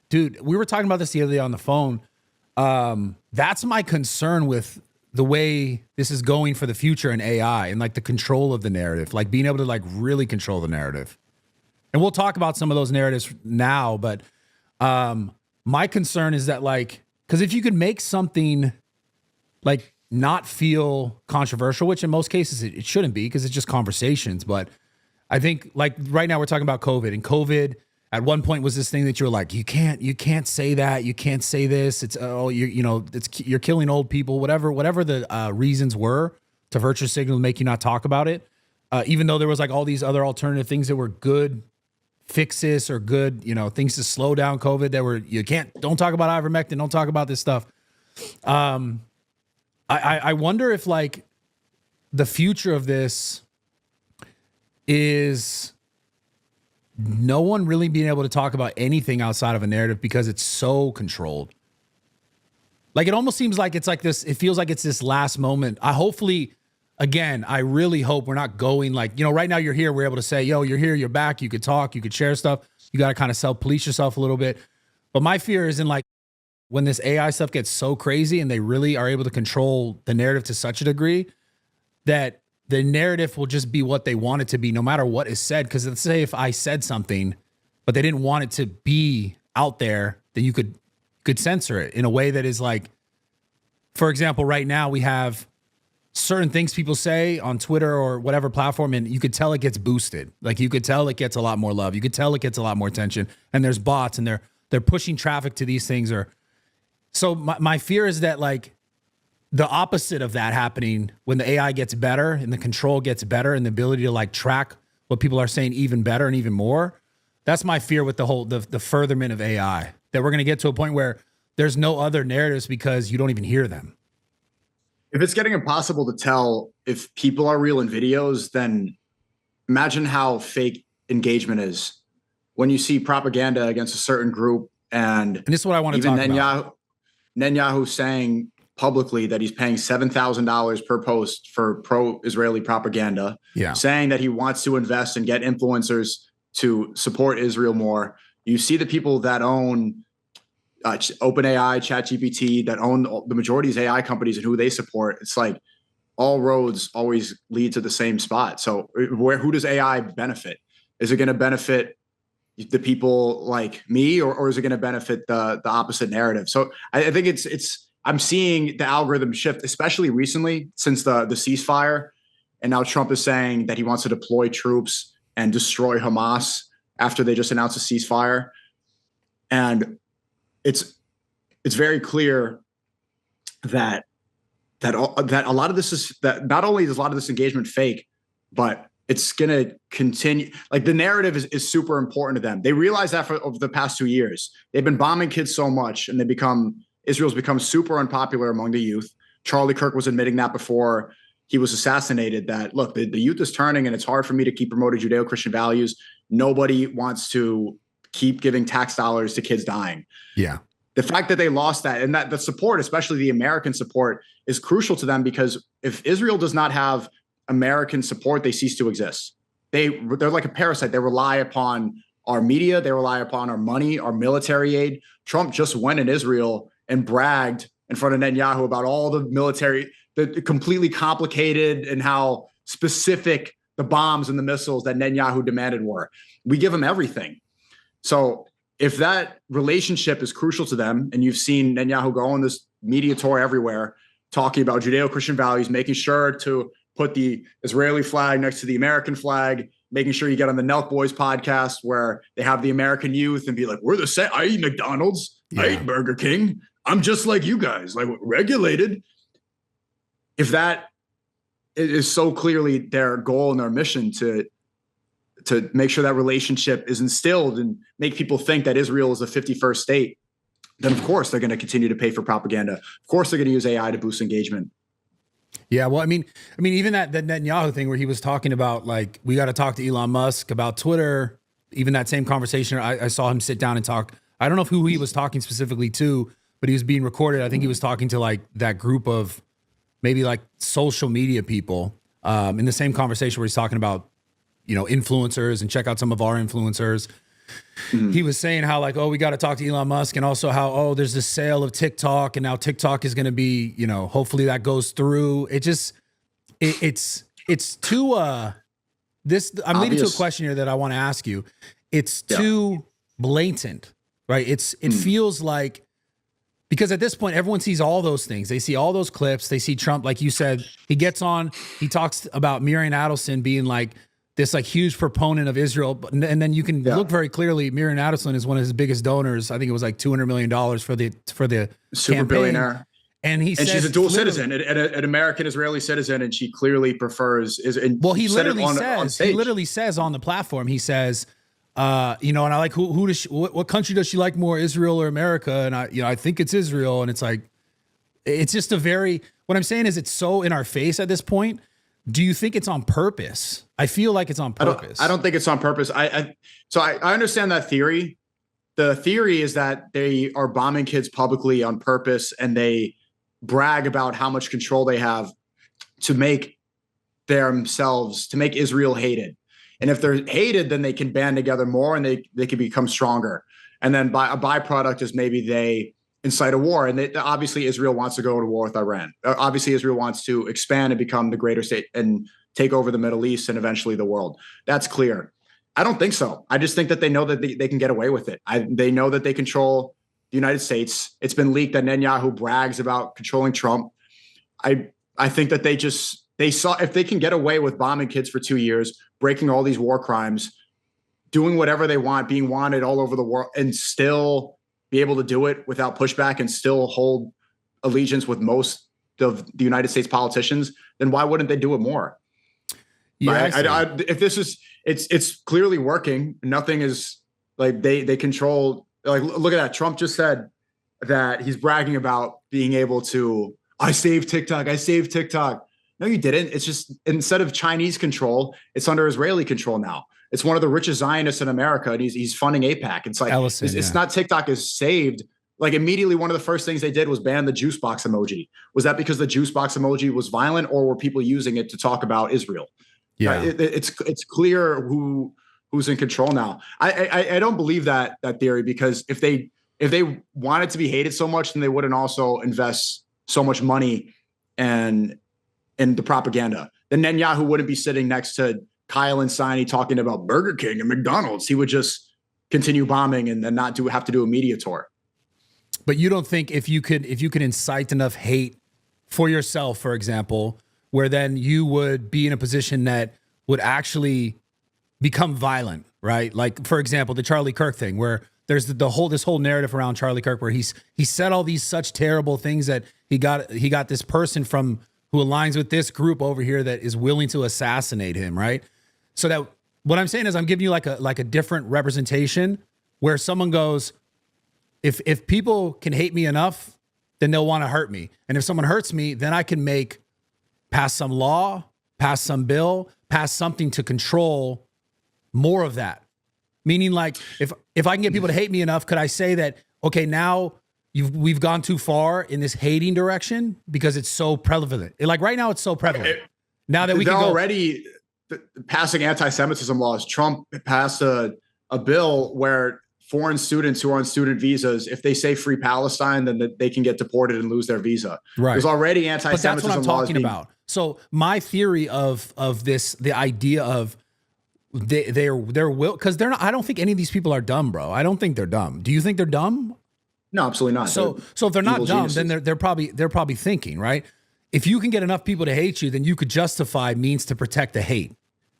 dude, we were talking about this the other day on the phone. That's my concern with the way this is going for the future in AI and like the control of the narrative, like being able to like really control the narrative. And we'll talk about some of those narratives now, but my concern is that like, because if you could make something like not feel controversial, which in most cases it shouldn't be because it's just conversations. But I think like right now we're talking about COVID, and COVID at one point was this thing that you're like, you can't say that, you can't say this. It's you're killing old people, whatever the reasons were to virtue signal to make you not talk about it. Even though there was like all these other alternative things that were good fixes or good, things to slow down COVID that were, don't talk about ivermectin, don't talk about this stuff. I wonder if like the future of this is no one really being able to talk about anything outside of a narrative because it's so controlled. Like it almost seems like it's like this, it feels like it's this last moment. I really hope we're not going like, right now you're here, we're able to say, yo, you're here, you're back, you could talk, you could share stuff. You got to kind of self-police yourself a little bit. But my fear is in like, when this AI stuff gets so crazy and they really are able to control the narrative to such a degree that the narrative will just be what they want it to be, no matter what is said. Because let's say if I said something, but they didn't want it to be out there, then you could censor it in a way that is like, for example, right now we have certain things people say on Twitter or whatever platform, and you could tell it gets boosted. Like you could tell it gets a lot more love. You could tell it gets a lot more attention. And there's bots, and they're pushing traffic to these things. So my fear is that like the opposite of that happening when the AI gets better and the control gets better and the ability to like track what people are saying even better and even more. That's my fear with the furtherment of AI, that we're going to get to a point where there's no other narratives because you don't even hear them. If it's getting impossible to tell if people are real in videos, then imagine how fake engagement is when you see propaganda against a certain group. And this is what I want to talk about. Netanyahu saying publicly that he's paying $7,000 per post for pro-Israeli propaganda, saying that he wants to invest and get influencers to support Israel more. You see the people that own OpenAI, ChatGPT, that own the majority of these AI companies and who they support. It's like all roads always lead to the same spot. So who does AI benefit? Is it going to benefit the people like me, or is it going to benefit the opposite narrative? So I think I'm seeing the algorithm shift, especially recently since the ceasefire. And now Trump is saying that he wants to deploy troops and destroy Hamas after they just announced a ceasefire. And it's very clear that a lot of this is that not only is a lot of this engagement fake, but it's going to continue. Like the narrative is super important to them. They realize that over the past 2 years, they've been bombing kids so much, and Israel's become super unpopular among the youth. Charlie Kirk was admitting that before he was assassinated, that look, the youth is turning and it's hard for me to keep promoting Judeo-Christian values. Nobody wants to keep giving tax dollars to kids dying. Yeah. The fact that they lost that, and that the support, especially the American support, is crucial to them, because if Israel does not have American support, they cease to exist. They're like a parasite. They rely upon our media. They rely upon our money, our military aid. Trump just went in Israel and bragged in front of Netanyahu about all the military, the completely complicated and how specific the bombs and the missiles that Netanyahu demanded were. We give them everything. So if that relationship is crucial to them, and you've seen Netanyahu go on this media tour everywhere, talking about Judeo-Christian values, making sure to put the Israeli flag next to the American flag, making sure you get on the Nelk Boys podcast where they have the American youth and be like, we're the same. I eat McDonald's. Yeah. I eat Burger King. I'm just like you guys, like regulated. If that is so clearly their goal and their mission to make sure that relationship is instilled and make people think that Israel is a 51st state, then of course they're going to continue to pay for propaganda. Of course they're going to use AI to boost engagement. Yeah, well, I mean, even that Netanyahu thing where he was talking about like, we got to talk to Elon Musk about Twitter. Even that same conversation, I saw him sit down and talk. I don't know who he was talking specifically to, but he was being recorded. I think he was talking to like that group of maybe like social media people in the same conversation where he's talking about, influencers and check out some of our influencers. he was saying how like, oh, we got to talk to Elon Musk, and also how, oh, there's the sale of TikTok, and now TikTok is going to be, you know, hopefully that goes through. It just, it's too, this, I'm leading to a question here that I want to ask you. It's too blatant, right? It feels like, because at this point, everyone sees all those things. They see all those clips. They see Trump, like you said, he gets on, he talks about Miriam Adelson being like this like huge proponent of Israel. And then you can look very clearly, Miriam Adelson is one of his biggest donors. I think it was like $200 million for the super campaign. Billionaire. And she's a dual citizen, an American Israeli citizen, and she clearly prefers. Well, he literally says on the platform, he says, you know, and I like who does she, what country does she like more, Israel or America? And I think it's Israel. And it's like, it's just what I'm saying is it's so in our face at this point. Do you think it's on purpose? I feel like it's on purpose. I don't think it's on purpose. So I understand that theory. The theory is that they are bombing kids publicly on purpose, and they brag about how much control they have to make Israel hated. And if they're hated, then they can band together more, and they can become stronger. And then a byproduct is maybe they incite a war. And obviously Israel wants to go to war with Iran. Obviously Israel wants to expand and become the greater state and take over the Middle East and eventually the world. That's clear. I don't think so. I just think that they know that they can get away with it. They know that they control the United States. It's been leaked that Netanyahu brags about controlling Trump. I think that they saw if they can get away with bombing kids for 2 years, breaking all these war crimes, doing whatever they want, being wanted all over the world, and still be able to do it without pushback and still hold allegiance with most of the United States politicians, then why wouldn't they do it more? Yeah, if this is, it's clearly working. Nothing is like they control. Like, look at that. Trump just said that he's bragging about being able to, I saved TikTok. No, you didn't. It's just, instead of Chinese control, it's under Israeli control now. It's one of the richest Zionists in America, and he's funding AIPAC. It's like, it's not TikTok is saved. Like, immediately, one of the first things they did was ban the juice box emoji. Was that because the juice box emoji was violent, or were people using it to talk about Israel? Yeah, it's clear who's in control now. I don't believe that theory, because if they wanted to be hated so much, then they wouldn't also invest so much money in the propaganda. Then Netanyahu wouldn't be sitting next to Kyle and Siney talking about Burger King and McDonald's. He would just continue bombing and then not have to do a media tour. But you don't think if you could incite enough hate for yourself, for example, where then you would be in a position that would actually become violent, right? Like, for example, the Charlie Kirk thing, where there's this whole narrative around Charlie Kirk, where he said all these such terrible things that he got this person from who aligns with this group over here that is willing to assassinate him, right? So that what I'm saying is I'm giving you like a different representation where someone goes, if people can hate me enough, then they'll want to hurt me. And if someone hurts me, then I can pass some law, pass some bill, pass something to control more of that. Meaning, like, if I can get people to hate me enough, could I say that, okay, now we've gone too far in this hating direction because it's so prevalent. Like, right now it's so prevalent. Now that they're already passing anti-Semitism laws. Trump passed a bill where foreign students who are on student visas, if they say free Palestine, then they can get deported and lose their visa. Right. There's already anti-Semitism laws. But that's what I'm talking about. So my theory of this, the idea of they're will, because they're not. I don't think any of these people are dumb, bro. I don't think they're dumb. Do you think they're dumb? No, absolutely not. So if they're not dumb, then they're probably thinking, right? If you can get enough people to hate you, then you could justify means to protect the hate,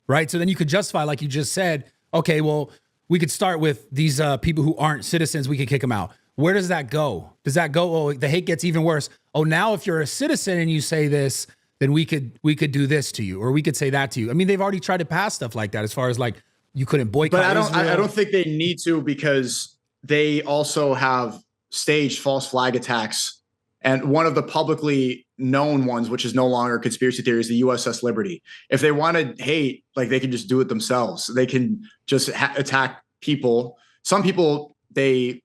right? So then you could justify, like you just said, okay, well, we could start with these people who aren't citizens. We could kick them out. Where does that go? Does that go, oh, the hate gets even worse? Oh, now if you're a citizen and you say this, then we could do this to you, or we could say that to you. I mean, they've already tried to pass stuff like that, as far as like you couldn't boycott. But I don't think they need to, because they also have staged false flag attacks. And one of the publicly known ones, which is no longer conspiracy theory, is the USS Liberty. If they want to hate, like, they can just do it themselves. They can just attack people. Some people, they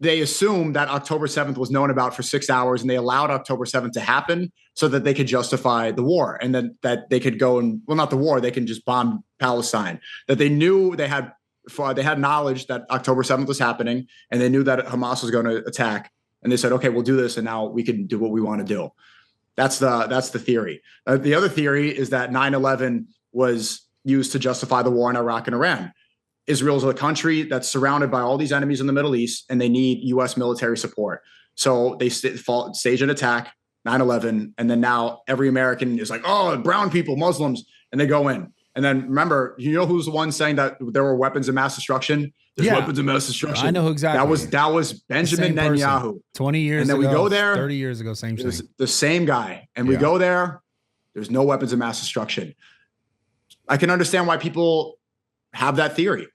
assume that October 7th was known about for 6 hours, and they allowed October 7th to happen so that they could justify the war, and then that they could go and, well, not the war, they can just bomb Palestine. That they knew they had they had knowledge that October 7th was happening, and they knew that Hamas was going to attack. And they said, okay, we'll do this, and now we can do what we want to do. That's the theory. The other theory is that 9/11 was used to justify the war in Iraq and Iran. Israel's a country that's surrounded by all these enemies in the Middle East, and they need U.S. military support. So they stage an attack, 9/11, and then now every American is like, oh, brown people, Muslims, and they go in. And then remember, you know who's the one saying that there were weapons of mass destruction? There's weapons of mass destruction. I know exactly. That was Benjamin Netanyahu. 20 years ago. And then we go there. 30 years ago, same thing. The same guy. And we go there. There's no weapons of mass destruction. I can understand why people have that theory.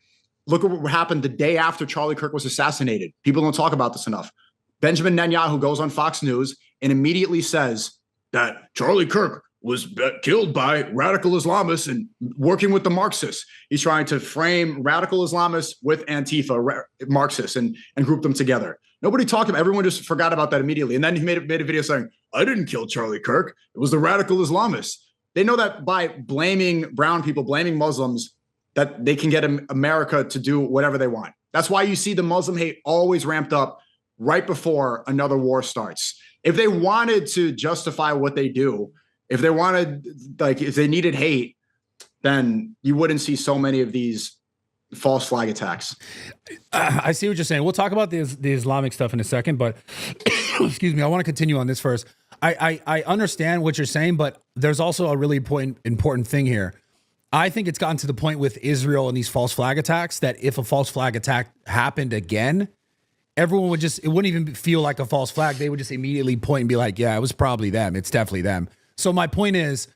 Look at what happened the day after Charlie Kirk was assassinated. People don't talk about this enough. Benjamin Netanyahu goes on Fox News and immediately says that Charlie Kirk was killed by radical Islamists and working with the Marxists. He's trying to frame radical Islamists with Antifa, Marxists, and group them together. Nobody talked about it. Everyone just forgot about that immediately. And then he made a video saying, I didn't kill Charlie Kirk. It was the radical Islamists. They know that by blaming brown people, blaming Muslims, that they can get America to do whatever they want. That's why you see the Muslim hate always ramped up right before another war starts. If they wanted to justify what they do, if they needed hate, then you wouldn't see so many of these false flag attacks. I see what you're saying. We'll talk about the Islamic stuff in a second, but excuse me, I want to continue on this first. I understand what you're saying, but there's also a really important thing here. I think it's gotten to the point with Israel and these false flag attacks that if a false flag attack happened again, everyone would it wouldn't even feel like a false flag. They would just immediately point and be like, yeah, it was probably them. It's definitely them. So my point is,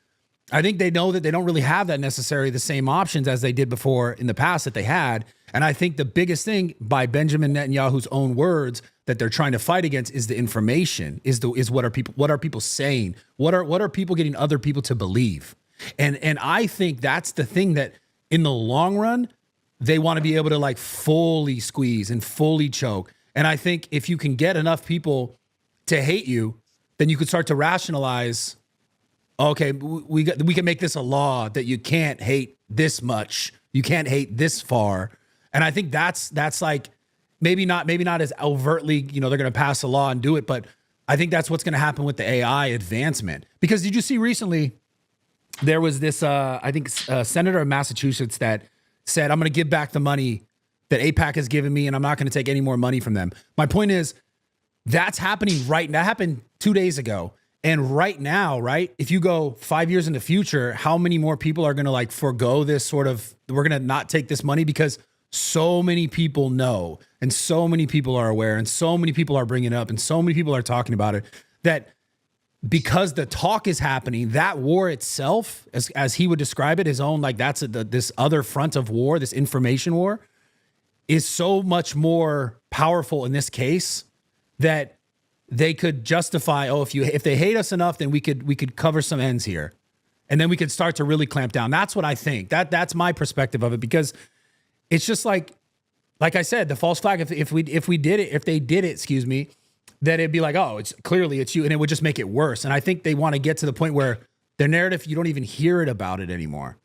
I think they know that they don't really have that necessarily the same options as they did before in the past that they had. And I think the biggest thing, by Benjamin Netanyahu's own words, that they're trying to fight against is the information, is what are people saying? What are people getting other people to believe? And I think that's the thing that in the long run, they want to be able to like fully squeeze and fully choke. And I think if you can get enough people to hate you, then you could start to rationalize, okay, we can make this a law that you can't hate this much. You can't hate this far. And I think that's like maybe not as overtly, they're going to pass a law and do it, but I think that's what's going to happen with the AI advancement. Because did you see recently there was this senator of Massachusetts that said, I'm going to give back the money that AIPAC has given me and I'm not going to take any more money from them. My point is that's happening right now. That happened 2 days ago. And right now, right, if you go 5 years in the future, how many more people are going to like forego this sort of, we're going to not take this money because so many people know and so many people are aware and so many people are bringing it up and so many people are talking about it, that because the talk is happening, that war itself, as he would describe it, his own, like that's this other front of war, this information war, is so much more powerful in this case that they could justify, if they hate us enough, then we could cover some ends here. And then we could start to really clamp down. That's what I think. That's my perspective of it, because it's just like I said, the false flag, if they did it, that it'd be like, oh, it's you, and it would just make it worse. And I think they want to get to the point where their narrative, you don't even hear it about it anymore.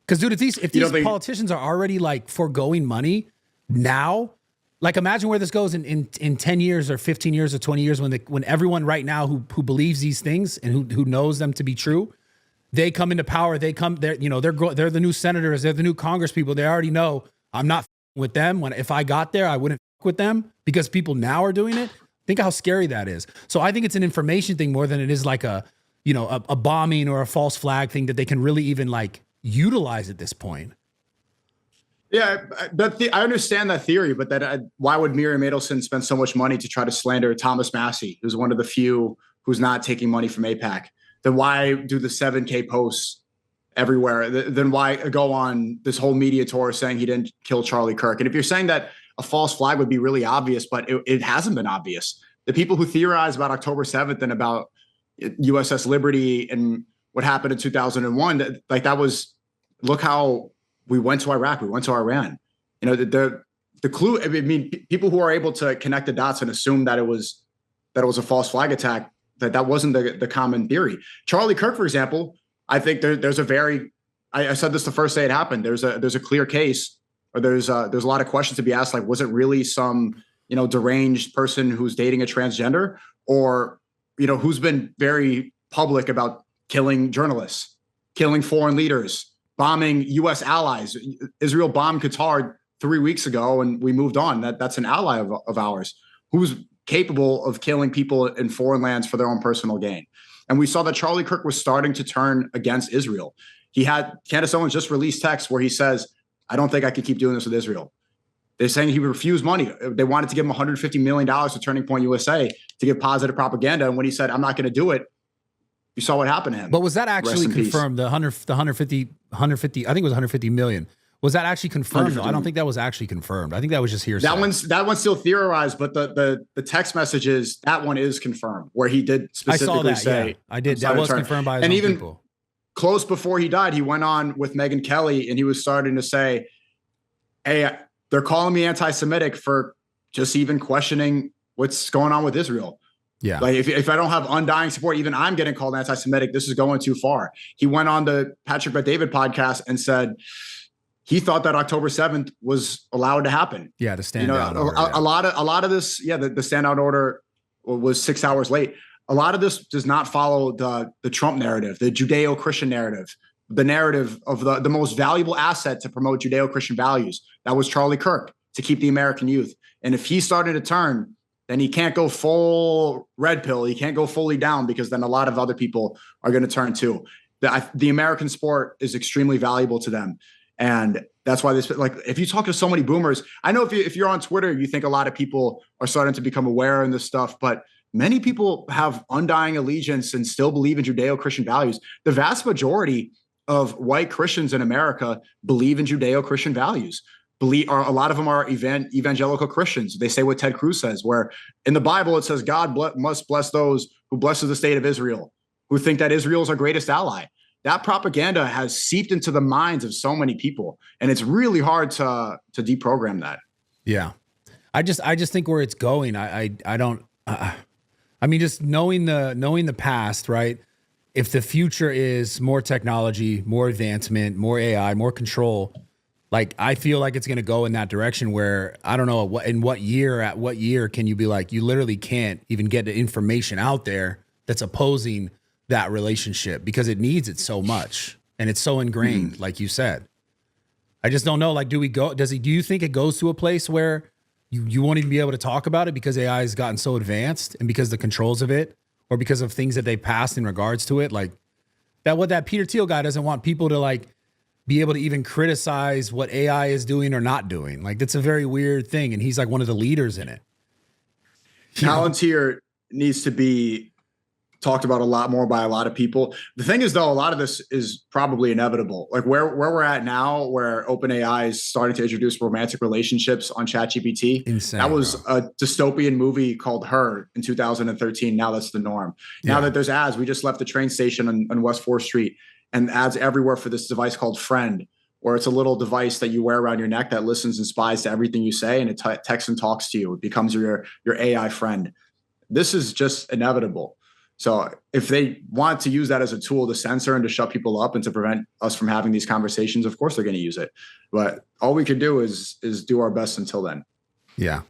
Because dude, if these politicians are already like foregoing money now, like imagine where this goes in 10 years or 15 years or 20 years when everyone right now who believes these things and who knows them to be true, they come into power. They're the new senators, they're the new Congress people. They already know I'm not with them. If I got there, I wouldn't with them, because people now are doing it. Think how scary that is. So I think it's an information thing more than it is like a bombing or a false flag thing that they can really even like utilize at this point. Yeah, I understand that theory, but why would Miriam Adelson spend so much money to try to slander Thomas Massey, who's one of the few who's not taking money from AIPAC? Then why do the 7K posts everywhere? Then why go on this whole media tour saying he didn't kill Charlie Kirk? And if you're saying that a false flag would be really obvious, but it hasn't been obvious. The people who theorize about October 7th and about USS Liberty and what happened in 2001, look how we went to Iraq, we went to Iran. The clue, I mean, people who are able to connect the dots and assume that it was a false flag attack, that wasn't the common theory. Charlie Kirk, for example, I think there's a I said this the first day it happened. There's a clear case or there's a lot of questions to be asked. Like, was it really some, deranged person who's dating a transgender, or, who's been very public about killing journalists, killing foreign leaders, bombing U.S. allies? Israel bombed Qatar 3 weeks ago, and we moved on. That's an ally of ours who's capable of killing people in foreign lands for their own personal gain. And we saw that Charlie Kirk was starting to turn against Israel. Candace Owens just released text where he says, I don't think I can keep doing this with Israel. They're saying he refused money. They wanted to give him $150 million to Turning Point USA to give positive propaganda. And when he said, I'm not going to do it, you saw what happened to him. But was that actually confirmed? The 150, I think it was 150 million. Was that actually confirmed? I don't think that was actually confirmed. I think that was just hearsay. That one's still theorized, but the text messages, that one is confirmed, where he did specifically say. Yeah. I did. That was confirmed by his own people. Close before he died, he went on with Megyn Kelly, and he was starting to say, hey, they're calling me anti-Semitic for just even questioning what's going on with Israel. Yeah. Like if I don't have undying support, even I'm getting called anti-Semitic, this is going too far. He went on the Patrick Bet-David podcast and said he thought that October 7th was allowed to happen. Yeah, the standout order. A lot of this, the standout order was 6 hours late. A lot of this does not follow the Trump narrative, the Judeo-Christian narrative, the narrative of the most valuable asset to promote Judeo-Christian values. That was Charlie Kirk, to keep the American youth. And if he's starting to turn, then he can't go full red pill. He can't go fully down, because then a lot of other people are going to turn too. The American sport is extremely valuable to them. And that's why if you talk to so many boomers, I know if you're on Twitter, you think a lot of people are starting to become aware in this stuff, but many people have undying allegiance and still believe in Judeo-Christian values. The vast majority of white Christians in America believe in Judeo-Christian values. A lot of them are evangelical Christians. They say what Ted Cruz says, where in the Bible it says God must bless those who blesses the state of Israel, who think that Israel is our greatest ally. That propaganda has seeped into the minds of so many people, and it's really hard to deprogram that. Yeah, I just think where it's going. I don't. I mean, just knowing the past, right? If the future is more technology, more advancement, more AI, more control, like I feel like it's going to go in that direction where I don't know at what year can you be like, you literally can't even get the information out there that's opposing that relationship because it needs it so much and it's so ingrained, like you said. I just don't know. Like, do you think it goes to a place where you won't even be able to talk about it because AI has gotten so advanced and because the controls of it, or because of things that they passed in regards to it? Like that Peter Thiel guy doesn't want people to like be able to even criticize what AI is doing or not doing. Like, that's a very weird thing. And he's like one of the leaders in it. Palantir needs to be talked about a lot more by a lot of people. The thing is, though, a lot of this is probably inevitable. Like where we're at now, where OpenAI is starting to introduce romantic relationships on ChatGPT. Insane, that was a dystopian movie called Her in 2013. Now that's the norm. Yeah. Now that there's ads, we just left the train station on West 4th Street, and ads everywhere for this device called Friend, where it's a little device that you wear around your neck that listens and spies to everything you say, and it texts and talks to you. It becomes your AI friend. This is just inevitable. So if they want to use that as a tool to censor and to shut people up and to prevent us from having these conversations, of course they're going to use it. But all we can do is do our best until then. Yeah.